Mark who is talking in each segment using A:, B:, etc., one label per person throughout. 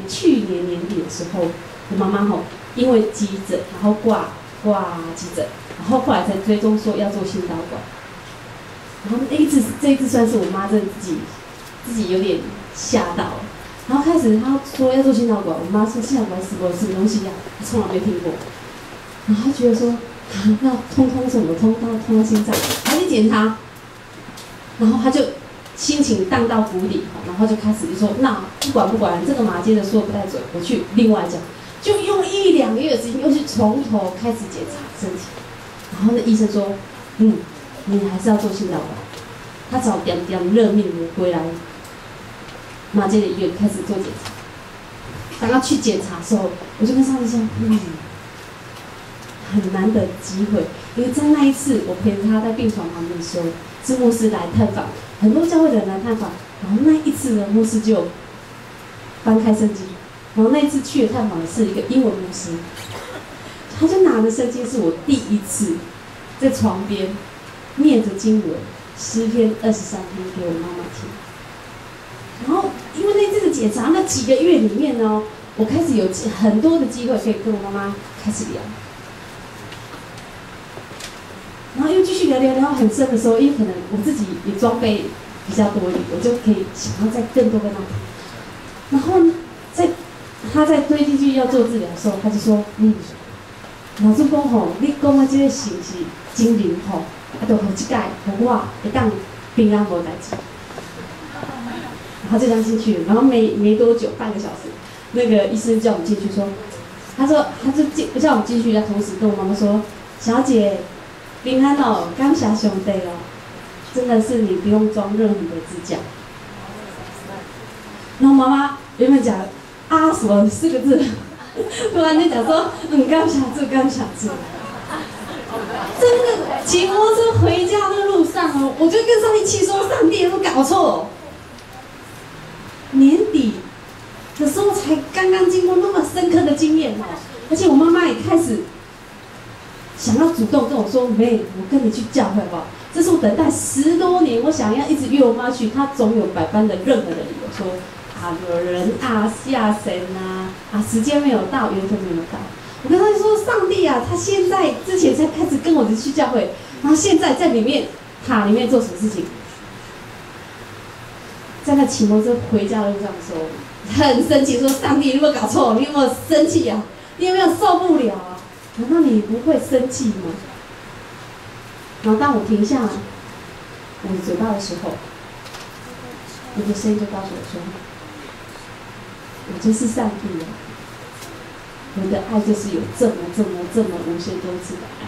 A: 去年年底的时候，我妈妈因为急诊，然后挂急诊，然后后来才追踪说要做心导管。然后这一次算是我妈真的自己有点吓到了。然后开始她说要做心导管，我妈说心导管什么东西呀、我从来没听过。然后她觉得说要通什么通到心脏，还去检查。然后她就心情荡到谷底，然后就开始就说那不管这个马街的说不太准，我去另外讲，就用1、2个月的时间又去从头开始检查身体。然后那医生说，你还是要做心导管。他找点热命的回来马街的医院开始做检查。当他去检查的时候，我就跟上帝说，很难得机会，因为在那一次我陪着他在病床旁边的时候，是牧师来探访，很多教会的人来探访，然后那一次呢，牧师就翻开圣经，然后那一次去的探访的是一个英文牧师，他就拿着圣经，是我第一次在床边念着经文诗篇23篇给我妈妈听。然后因为那次的检查，那几个月里面呢，我开始有很多的机会可以跟我妈妈开始聊。然后又继续聊很深的时候，因为可能我自己也装备比较多一点，我就可以想要再更多跟他谈。然后他在推进去要做治疗的时候，他就说，老师讲你讲的这个是不是精灵就好一届，互我会当平安无代志。然后就这样进去了，然后没多久，半个小时，那个医生叫我们进去说，他就叫我们进去，他同时跟我妈妈说，小姐。平安感谢上帝真的是你不用装任何的支架。然后妈妈原本讲什么4个字，突然间讲说感谢主。在那个骑摩托车回家的路上我就跟上帝气说，上帝有没有搞错？年底的时候才刚刚经过那么深刻的经验而且我妈妈也开始。想要主动跟我说，妹，我跟你去教会好不好？这是我等待10多年，我想要一直约我妈去，她总有百般的任何的理由说，有人下神时间没有到，缘分没有到。我跟她说，上帝他现在之前才开始跟我去教会，然后现在在塔里面做什么事情？在那骑摩托车回家的路上的时候，很生气，说上帝，你有没有搞错？你有没有生气啊？你有没有受不了啊？难道你不会生气吗？然后当我停下我的嘴巴的时候，我的声音就告诉我说：“我就是上帝我的爱就是有这么无限多次的爱，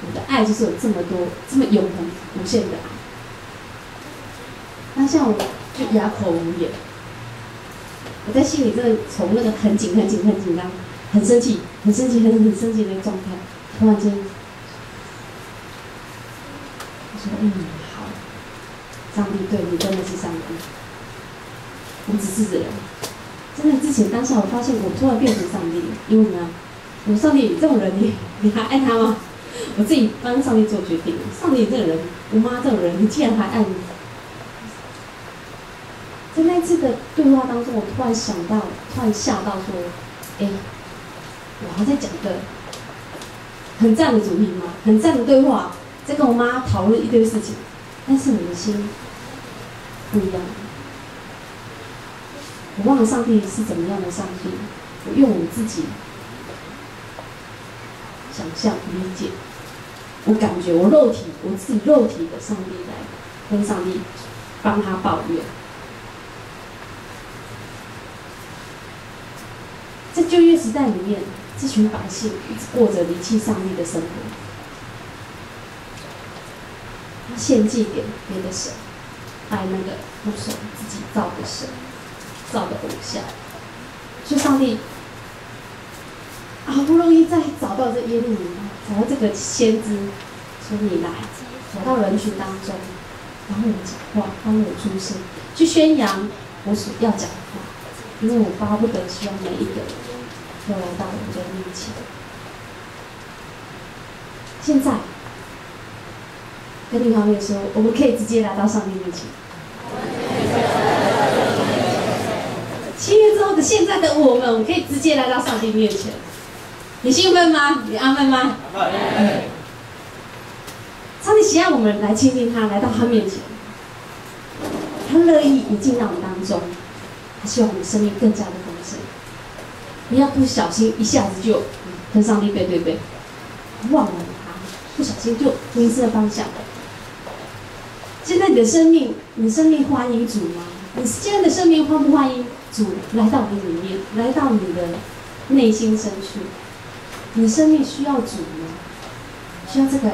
A: 我的爱就是有这么多这么永恒无限的爱。”那像我就哑口无言，我在心里真的从那个很紧张。很生气的状态，突然间，我说：“好，上帝对你真的是上帝，我只是人。”真的，之前当下我发现我突然变成上帝了，因为呢，我上帝这种人你还爱他吗？我自己帮上帝做决定，上帝这个人，我妈这种人，你竟然还爱你？在那次的对话当中，我突然吓到说：“我还在讲个很赞的主题吗？很赞的对话，在跟我妈讨论一堆事情，但是我的心不一样。我忘了上帝是怎么样的上帝，我用我自己想象理解，我感觉我自己肉体的上帝来跟上帝帮他抱怨。在旧约时代里面。”这群百姓一直过着离弃上帝的生活，他献祭给别的神，拜那个不守自己造的神，造的偶像。所以上帝好不容易再找到这耶利米，找到这个先知，说你来，走到人群当中，帮我讲话，帮我出声，去宣扬我所要讲的话，因为我巴不得希望每一个人。都来到我的面前。现在跟你旁边说，我们可以直接来到上帝面前。7月之后的现在的我们可以直接来到上帝面前。你兴奋吗？你阿门吗？阿门。上帝喜爱我们来亲近他，来到他面前，他乐意也进到我们当中，他希望我们生命更加的丰盛。不要不小心一下子就跟上帝背对背，忘了他，不小心就迷失了方向。现在你的生命欢迎主吗？你现在的生命欢不欢迎主来到你里面，来到你的内心深处？你的生命需要主吗？需要这个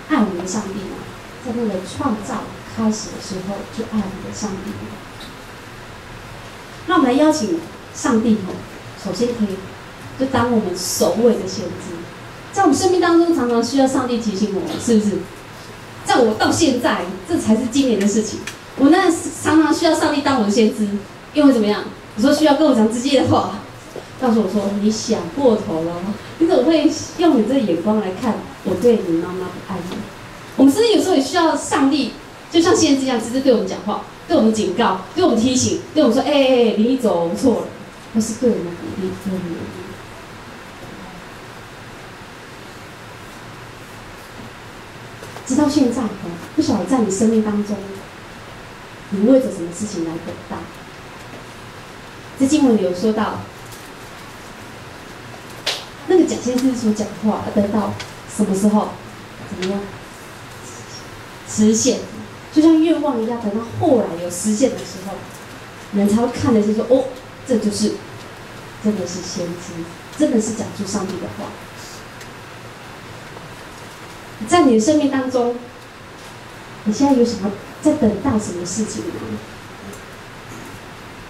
A: 爱我们的上帝吗？在那个创造开始的时候就爱我们的上帝吗？那我们来邀请上帝首先可以就当我们首位的先知，在我们生命当中常常需要上帝提醒我们，是不是？在我到现在，这才是今年的事情。我那常常需要上帝当我的先知，因为怎么样？你说需要跟我讲直接的话，告诉我说你想过头了，你怎么会用你这个眼光来看我对你妈妈的爱你？我们是不是有时候也需要上帝，就像先知一样，直接对我们讲话，对我们警告，对我们提醒，对我们说，你一走错了，或是对我们鼓励，对我们鼓励。直到现在，不晓得在你生命当中，你为着什么事情来等待？在经文里有说到，那个假先知所讲的话，等到什么时候？怎么样？实现，就像愿望一样，等到后来有实现的时候，人才会看得见说，哦，这就是真的是先知，真的是讲出上帝的话。在你的生命当中，你现在有什么在等待什么事情吗？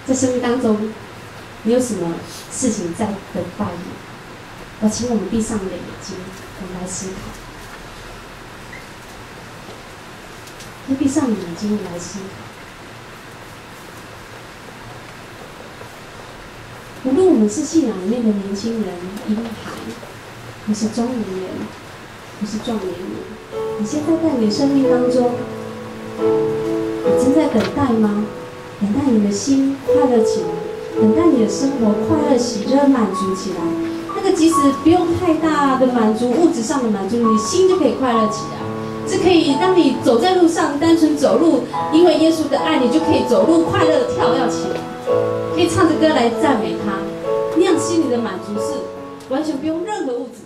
A: 在生命当中，你有什么事情在等待你？请我们闭上你的眼睛，我们来思考。可以闭上你的眼睛来思考。无论我们是信仰里面的年轻人、婴孩，或是中年人，或是壮年人，你现在在你的生命当中，你正在等待吗？等待你的心快乐起来，等待你的生活快乐、喜乐、满足起来。那个即使不用太大的满足，物质上的满足，你心就可以快乐起来。是可以让你走在路上，单纯走路，因为耶稣的爱，你就可以走路快乐地跳跃起来，可以唱着歌来赞美他，那样心里的满足是完全不用任何物质